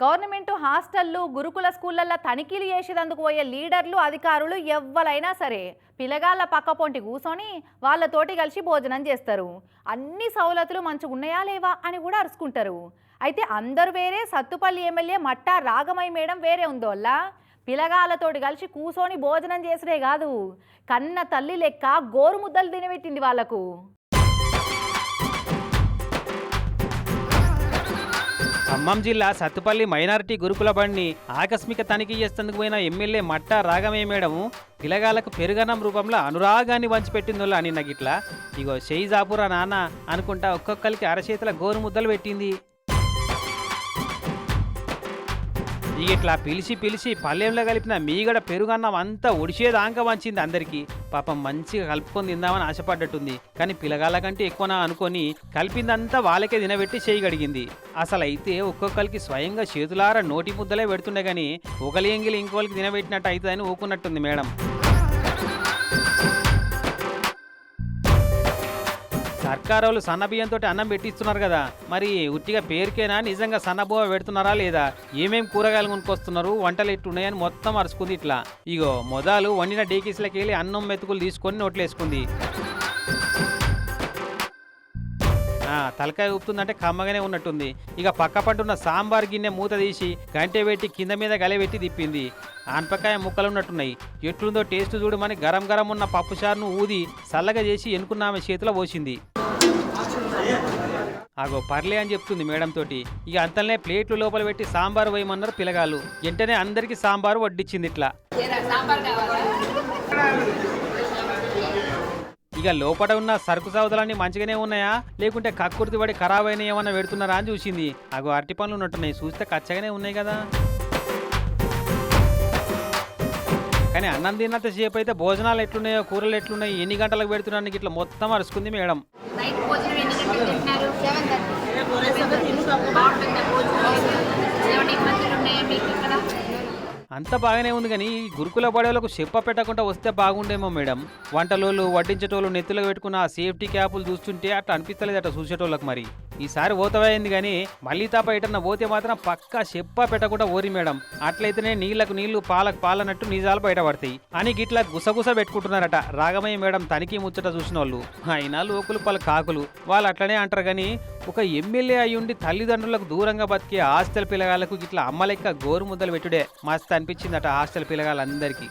Government హాస్టళ్లు గురుకుల స్కూళ్ళల్లో తనిఖీలు చేసేందుకు పోయే లీడర్లు అధికారులు ఎవ్వరైనా సరే పిల్లగాళ్ళ పక్కపొంటి కూర్చొని వాళ్ళతోటి కలిసి భోజనం చేస్తారు. అన్ని సౌలతులు మంచిగా ఉన్నాయా లేవా అని కూడా అరుచుకుంటారు. అయితే అందరు వేరే, సత్తుపల్లి ఎమ్మెల్యే మట్టా రాగమయ్య మేడం వేరే ఉందోళ్ళ. పిల్లగాళ్ళతోటి కలిసి కూర్చొని భోజనం చేసినే కాదు, కన్న తల్లి లెక్క గోరు ముద్దలు తినబెట్టింది వాళ్లకు. ఖమ్మం జిల్లా సత్తుపల్లి మైనారిటీ గురుకుల బండిని ఆకస్మిక తనిఖీ చేసేందుకు పోయిన ఎమ్మెల్యే మట్టా రాగమయ్య మేడం పిల్లగాళ్లకు పెరుగన్నం రూపంలో అనురాగాన్ని వంచిపెట్టిందో అని నగిట్లా ఇగో షెయి జాపురా నాన్న అనుకుంటా ఒక్కొక్కరికి అరచేతుల గోరు ముద్దలు పెట్టింది. ఇట్లా పిలిచి పిలిచి పల్లెంలో కలిపిన మీగడ పెరుగన్నం అంతా ఒడిచేదాంక వంచింది అందరికీ. పాపం మంచిగా కలుపుకొని తిందామని ఆశపడ్డట్టుంది. కానీ పిల్లగాళ్ళ కంటే ఎక్కువనా అనుకొని కలిపిందంతా వాళ్ళకే తినబెట్టి చేయి గడిగింది. అసలు అయితే ఒక్కొక్కరికి స్వయంగా చేతులారా నోటి ముద్దలే పెడుతుండే గాని ఒకలి ఎంగిలి ఇంకోళ్ళకి తినబెట్టినట్టు అవుతుందని ఊకున్నట్టుంది మేడం. సర్కారోళ్ళు సన్నబియ్యంతో అన్నం పెట్టిస్తున్నారు కదా, మరి ఉట్టిగా పేరుకేనా నిజంగా సన్నబువ్వ పెడుతున్నారా లేదా, ఏమేం కూరగాయలు కొనుక్కొస్తున్నారు, వంటలు ఎట్టున్నాయని మొత్తం అరుచుకుంది. ఇట్లా ఇగో మొదలు వండిన డేకీస్లకి వెళ్ళి అన్నం మెతుకులు తీసుకొని నోట్లేసుకుంది. తలకాయ ఊపుతుందంటే కమ్మగానే ఉన్నట్టుంది. ఇక పక్క పట్టున్న సాంబార్ గిన్నె మూత తీసి గంటె పెట్టి కింద మీద గలెబెట్టి తిప్పింది. ఆనపకాయ ముక్కలు ఉన్నట్టున్నాయి. ఎట్లుందో టేస్ట్ చూడమని గరం గరం ఉన్న పప్పుచారును ఊది చల్లగా చేసి ఎన్నుకున్న ఆమె చేతిలో పోసింది. అగో పర్లే అని చెప్తుంది మేడం తోటి. ఇక అంతలనే ప్లేట్లు లోపల పెట్టి సాంబారు వేయమన్నారు పిల్లగాళ్ళు. వెంటనే అందరికి సాంబారు వడ్డించింది. ఇట్లా ఇక లోపల ఉన్న సరుకు సౌదలన్నీ మంచిగానే ఉన్నాయా లేకుంటే కక్కుర్తి పడి ఖరాబ్ అయినా ఏమన్నా పెడుతున్నారా అని చూసింది. అగో అరటి పనులు ఉన్నట్టున్నాయి, చూస్తే కచ్చగానే ఉన్నాయి కదా. కానీ అన్నం తిన్నంత సేపు అయితే భోజనాలు ఎట్లున్నాయో కూరలు ఎట్లున్నాయి ఎన్ని గంటలకు పెడుతున్నాను ఇట్లా మొత్తం అరుచుకుంది మేడం. అంత బాగానే ఉంది కానీ ఈ గురుకుల బడవలకు చెప్ప పెట్టకుండా వస్తే బాగుండేమో మేడం. వంటలోళ్ళు వడ్డించేటోళ్ళు నెత్తులకు పెట్టుకున్న ఆ సేఫ్టీ క్యాపులు చూస్తుంటే అట్లా అనిపిస్తలేదట చూసేటోళ్ళకి. మరి ఈసారి ఓతవైంది కానీ మళ్ళీ తప్ప ఎటన్నా పోతే మాత్రం పక్కా చెప్ప పెట్టకుండా ఓరి మేడం. అట్లయితేనే నీళ్లకు నీళ్లు పాలకు పాలనట్టు నిజాలు బయటపడతాయి అని గిట్లా గుసగుస పెట్టుకుంటున్నారట రాగమయ్య మేడం తనిఖీ ముచ్చట చూసిన వాళ్ళు. అయినా లోకులు పలు కాకులు వాళ్ళు అట్లనే అంటారు. కానీ ఒక ఎమ్మెల్యే అయ్యుండి తల్లిదండ్రులకు దూరంగా బతికే హాస్టల్ పిల్లగాళ్లకు ఇట్లా అమ్మలెక్క గోరు ముద్దలు పెట్టుడే మస్తు అనిపించిందట హాస్టల్ పిల్లగాళ్ళందరికీ.